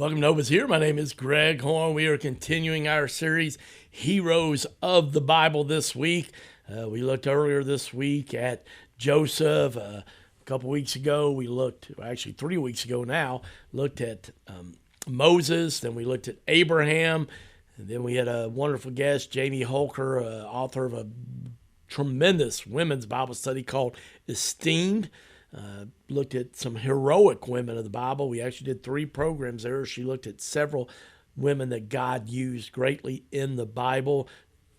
Welcome to Hope is Here. My name is Greg Horn. We are continuing our series, Heroes of the Bible, this week. We looked earlier this week at Joseph. A couple weeks ago, we looked, actually 3 weeks ago now, looked at Moses. Then we looked at Abraham. And then we had a wonderful guest, Jamie Holker, author of a tremendous women's Bible study called Esteemed. Looked at some heroic women of the Bible. We actually did 3 programs there. She looked at several women that God used greatly in the Bible.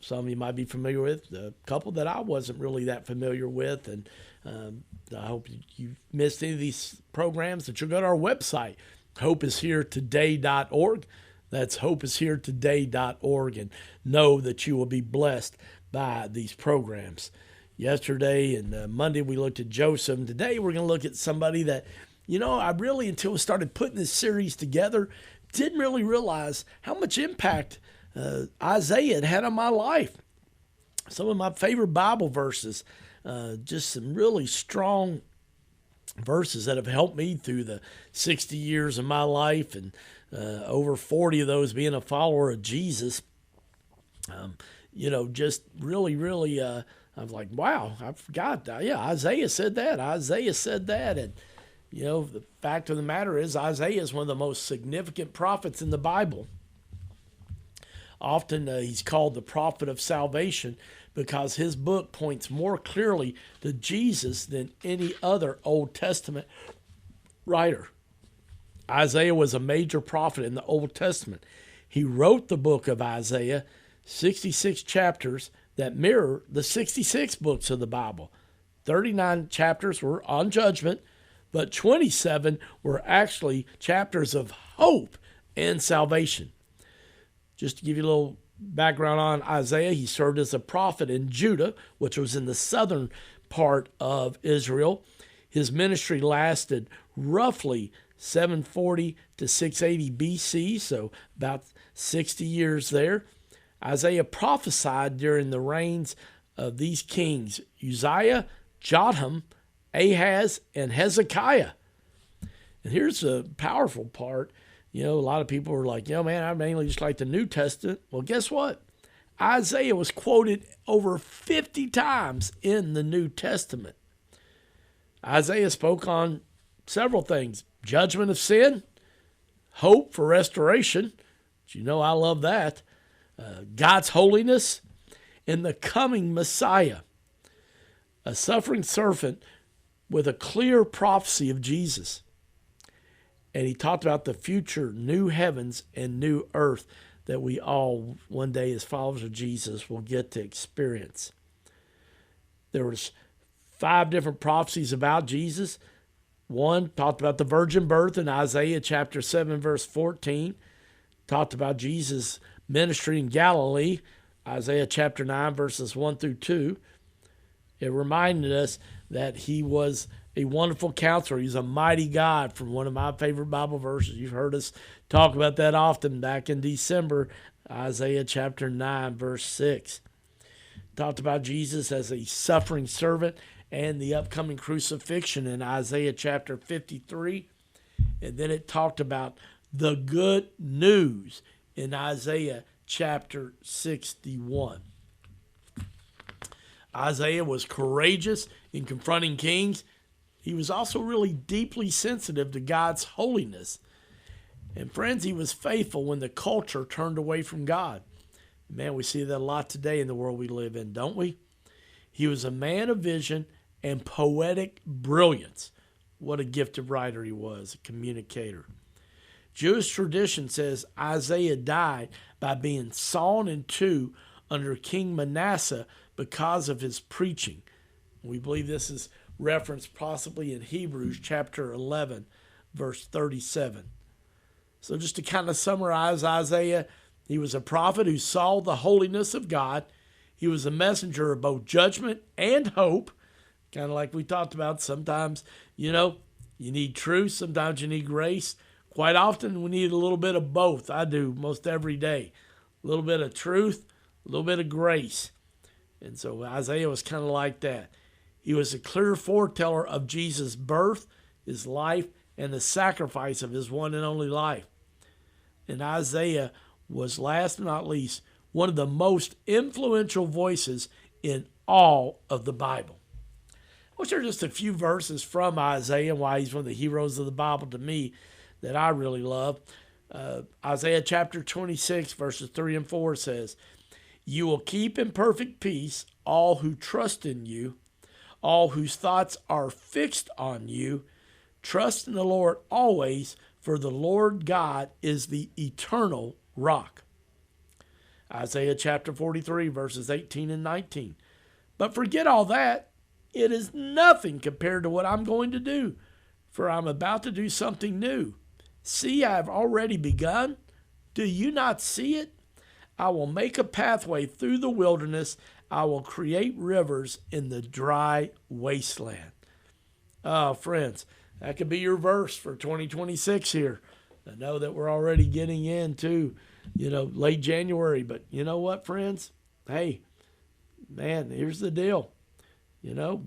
Some you might be familiar with, a couple that I wasn't really that familiar with. And I hope you missed any of these programs, that you'll go to our website, hopeisheretoday.org. That's hopeisheretoday.org, and know that you will be blessed by these programs. Yesterday and Monday we looked at Joseph, and today we're going to look at somebody that, I really, until we started putting this series together, didn't really realize how much impact Isaiah had on my life. Some of my favorite Bible verses, just some really strong verses that have helped me through the 60 years of my life, and over 40 of those being a follower of Jesus. Just really, I was like, wow, I forgot. Yeah, Isaiah said that. And, the fact of the matter is Isaiah is one of the most significant prophets in the Bible. Often he's called the prophet of salvation because his book points more clearly to Jesus than any other Old Testament writer. Isaiah was a major prophet in the Old Testament. He wrote the book of Isaiah, 66 chapters, that mirror the 66 books of the Bible. 39 chapters were on judgment, but 27 were actually chapters of hope and salvation. Just to give you a little background on Isaiah, he served as a prophet in Judah, which was in the southern part of Israel. His ministry lasted roughly 740 to 680 BC, so about 60 years there. Isaiah prophesied during the reigns of these kings, Uzziah, Jotham, Ahaz, and Hezekiah. And here's the powerful part. A lot of people are like, man, I mainly just like the New Testament. Well, guess what? Isaiah was quoted over 50 times in the New Testament. Isaiah spoke on several things: judgment of sin, hope for restoration, which I love that, God's holiness, and the coming Messiah, a suffering servant with a clear prophecy of Jesus. And he talked about the future new heavens and new earth that we all one day as followers of Jesus will get to experience. There was 5 different prophecies about Jesus. One talked about the virgin birth in Isaiah chapter 7, verse 14. Talked about Jesus' ministry in Galilee, Isaiah chapter 9, verses 1 through 2. It reminded us that he was a wonderful counselor. He's a mighty God, from one of my favorite Bible verses. You've heard us talk about that often back in December, Isaiah chapter 9, verse 6. Talked about Jesus as a suffering servant and the upcoming crucifixion in Isaiah chapter 53. And then it talked about the good news in Isaiah chapter 61. Isaiah was courageous in confronting kings. He was also really deeply sensitive to God's holiness. And friends, he was faithful when the culture turned away from God. Man, we see that a lot today in the world we live in, don't we? He was a man of vision and poetic brilliance. What a gifted writer he was, a communicator. Jewish tradition says Isaiah died by being sawn in two under King Manasseh because of his preaching. We believe this is referenced possibly in Hebrews chapter 11, verse 37. So just to kind of summarize Isaiah, he was a prophet who saw the holiness of God. He was a messenger of both judgment and hope, kind of like we talked about. Sometimes, you need truth. Sometimes you need grace. Quite often we need a little bit of both. I do most every day. A little bit of truth, a little bit of grace. And so Isaiah was kind of like that. He was a clear foreteller of Jesus' birth, his life, and the sacrifice of his one and only life. And Isaiah was, last but not least, one of the most influential voices in all of the Bible. I'll share just a few verses from Isaiah, why he's one of the heroes of the Bible to me that I really love. Isaiah chapter 26, verses 3 and 4 says, "You will keep in perfect peace all who trust in you, all whose thoughts are fixed on you. Trust in the Lord always, for the Lord God is the eternal rock." Isaiah chapter 43, verses 18 and 19. "But forget all that. It is nothing compared to what I'm going to do, for I'm about to do something new. See, I have already begun. Do you not see it? I will make a pathway through the wilderness. I will create rivers in the dry wasteland." Oh, friends, that could be your verse for 2026 here. I know that we're already getting into, late January, but you know what, friends? Hey, man, here's the deal.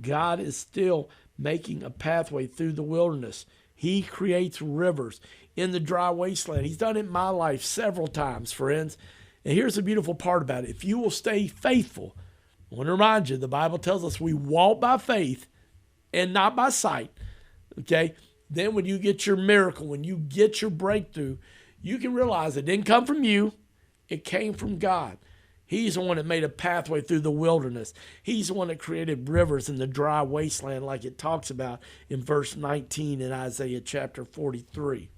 God is still making a pathway through the wilderness. He creates rivers in the dry wasteland. He's done it in my life several times, friends. And here's the beautiful part about it. If you will stay faithful, I want to remind you, the Bible tells us we walk by faith and not by sight. Okay? Then when you get your miracle, when you get your breakthrough, you can realize it didn't come from you. It came from God. He's the one that made a pathway through the wilderness. He's the one that created rivers in the dry wasteland like it talks about in verse 19 in Isaiah chapter 43.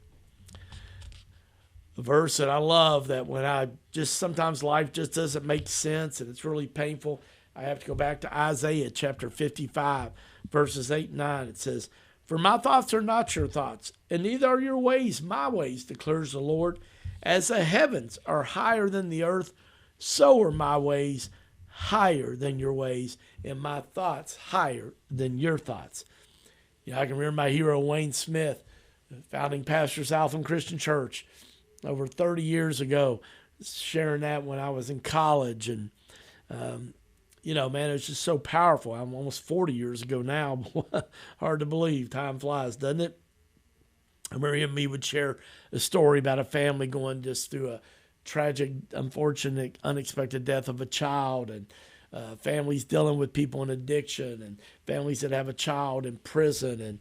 A verse that I love, that when sometimes life just doesn't make sense and it's really painful, I have to go back to Isaiah chapter 55, verses 8 and 9. It says, "For my thoughts are not your thoughts, and neither are your ways my ways, declares the Lord. As the heavens are higher than the earth, so are my ways higher than your ways, and my thoughts higher than your thoughts." I can remember my hero, Wayne Smith, founding pastor of Southland Christian Church over 30 years ago, sharing that when I was in college. And, man, it's just so powerful. I'm almost 40 years ago now. Hard to believe. Time flies, doesn't it? I remember him and me would share a story about a family going just through a tragic, unfortunate, unexpected death of a child, and families dealing with people in addiction, and families that have a child in prison.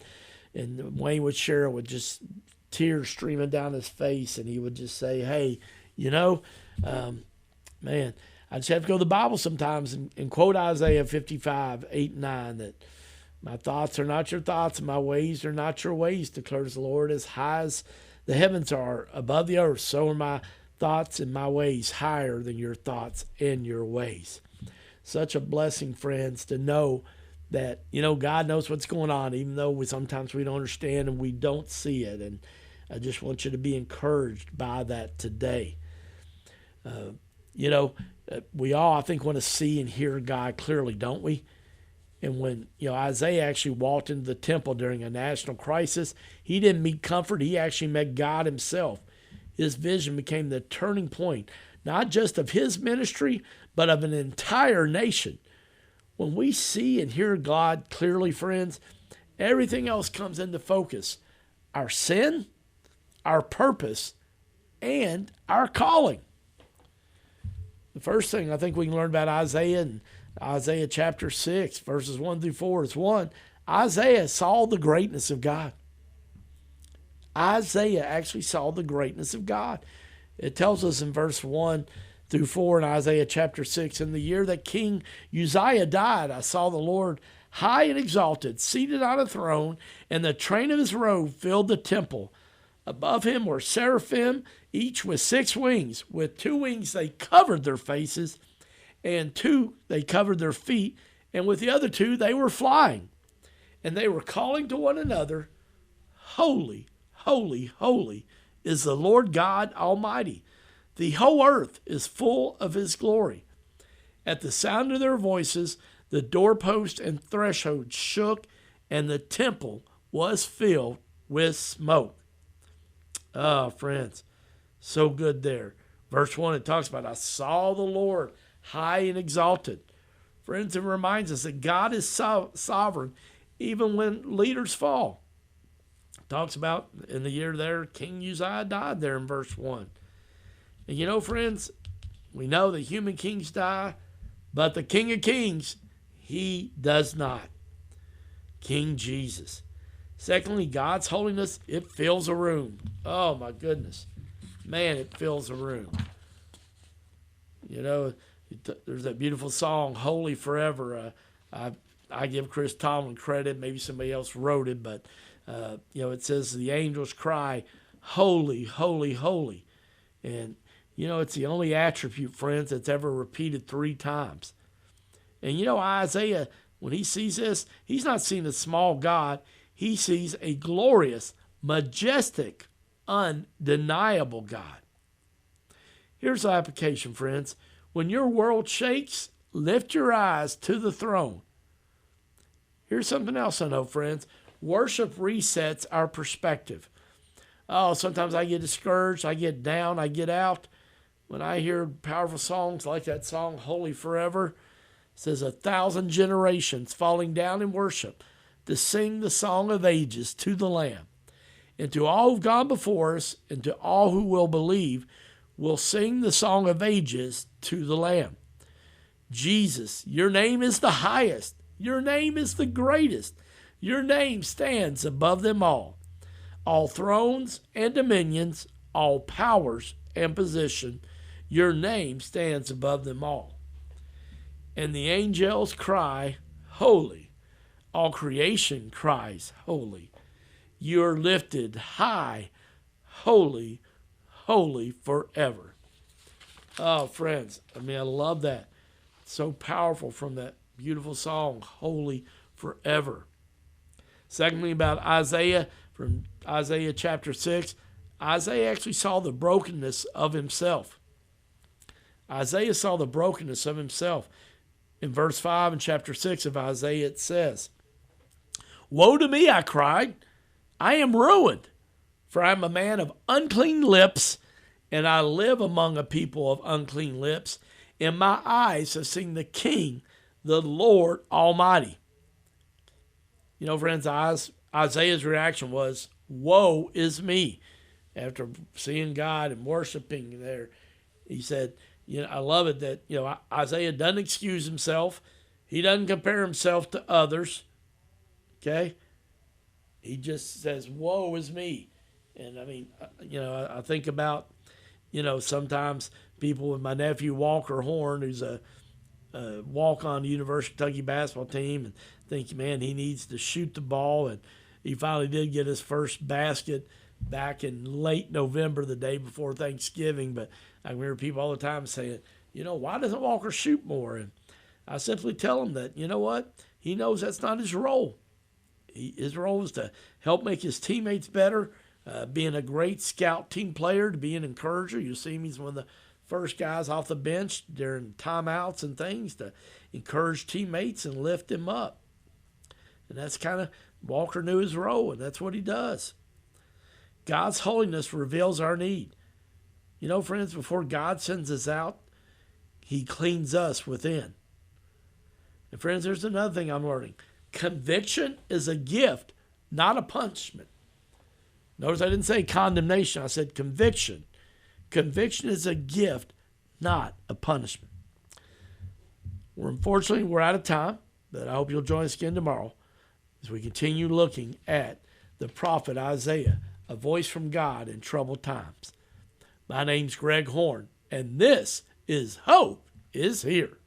And Wayne would share it with just tears streaming down his face, and he would just say, "Hey, man, I just have to go to the Bible sometimes and quote Isaiah 55, 8 and 9, that my thoughts are not your thoughts, and my ways are not your ways, declares the Lord. As high as the heavens are above the earth, so are my thoughts and my ways higher than your thoughts and your ways." Such a blessing, friends, to know that, God knows what's going on, even though sometimes we don't understand and we don't see it. And I just want you to be encouraged by that today. We all, I think, want to see and hear God clearly, don't we? And when, Isaiah actually walked into the temple during a national crisis, he didn't meet comfort. He actually met God himself. His vision became the turning point, not just of his ministry, but of an entire nation. When we see and hear God clearly, friends, everything else comes into focus. Our sin, our purpose, and our calling. The first thing I think we can learn about Isaiah in Isaiah chapter 6, verses 1 through 4 is one, Isaiah saw the greatness of God. Isaiah actually saw the greatness of God. It tells us in verse 1 through 4 in Isaiah chapter 6, "In the year that King Uzziah died, I saw the Lord high and exalted, seated on a throne, and the train of his robe filled the temple. Above him were seraphim, each with 6 wings. With 2 wings they covered their faces, and 2 they covered their feet, and with the other 2 they were flying. And they were calling to one another, 'Holy, holy, holy is the Lord God Almighty. The whole earth is full of his glory.' At the sound of their voices, the doorpost and threshold shook, and the temple was filled with smoke." Oh, friends, so good there. Verse 1, it talks about, "I saw the Lord high and exalted." Friends, it reminds us that God is sovereign even when leaders fall. It talks about in the year there, King Uzziah died there in verse 1. And you know, friends, we know that human kings die, but the King of Kings, he does not. King Jesus. Secondly, God's holiness, it fills a room. Oh, my goodness. Man, it fills a room. You know, there's that beautiful song, Holy Forever. I give Chris Tomlin credit. Maybe somebody else wrote it, but, it says the angels cry, holy, holy, holy. And, it's the only attribute, friends, that's ever repeated 3 times. And, Isaiah, when he sees this, he's not seeing a small God. He sees a glorious, majestic, undeniable God. Here's the application, friends. When your world shakes, lift your eyes to the throne. Here's something else I know, friends. Worship resets our perspective. Oh, sometimes I get discouraged, I get down, I get out. When I hear powerful songs like that song, Holy Forever, it says 1,000 generations falling down in worship to sing the song of ages to the Lamb. And to all who've gone before us and to all who will believe, will sing the song of ages to the Lamb. Jesus, your name is the highest. Your name is the greatest. Your name stands above them all. All thrones and dominions, all powers and position, your name stands above them all. And the angels cry, holy. All creation cries, holy. You are lifted high, holy, holy forever. Oh, friends, I love that. It's so powerful from that beautiful song, Holy Forever. Secondly, about Isaiah, from Isaiah chapter 6, Isaiah actually saw the brokenness of himself. Isaiah saw the brokenness of himself. In verse 5 in chapter 6 of Isaiah, it says, Woe to me, I cried. I am ruined, for I am a man of unclean lips, and I live among a people of unclean lips, and my eyes have seen the King, the Lord Almighty. Friends, Isaiah's reaction was, woe is me. After seeing God and worshiping there, he said, I love it that, Isaiah doesn't excuse himself. He doesn't compare himself to others. Okay? He just says, woe is me. And I think about, sometimes people with my nephew Walker Horn, who's a walk-on University of Kentucky basketball team, and think, man, he needs to shoot the ball. And he finally did get his first basket back in late November, the day before Thanksgiving. But I remember people all the time saying, why doesn't Walker shoot more? And I simply tell him that, what? He knows that's not his role. His role is to help make his teammates better, being a great scout team player, to be an encourager. You see him, he's one of the first guys off the bench during timeouts and things to encourage teammates and lift them up. And that's kind of, Walker knew his role, and that's what he does. God's holiness reveals our need. Friends, before God sends us out, he cleans us within. And friends, there's another thing I'm learning. Conviction is a gift, not a punishment. Notice I didn't say condemnation. I said conviction. Conviction is a gift, not a punishment. Unfortunately, we're out of time, but I hope you'll join us again tomorrow as we continue looking at the prophet Isaiah, a voice from God in troubled times. My name's Greg Horn, and this is Hope is Here.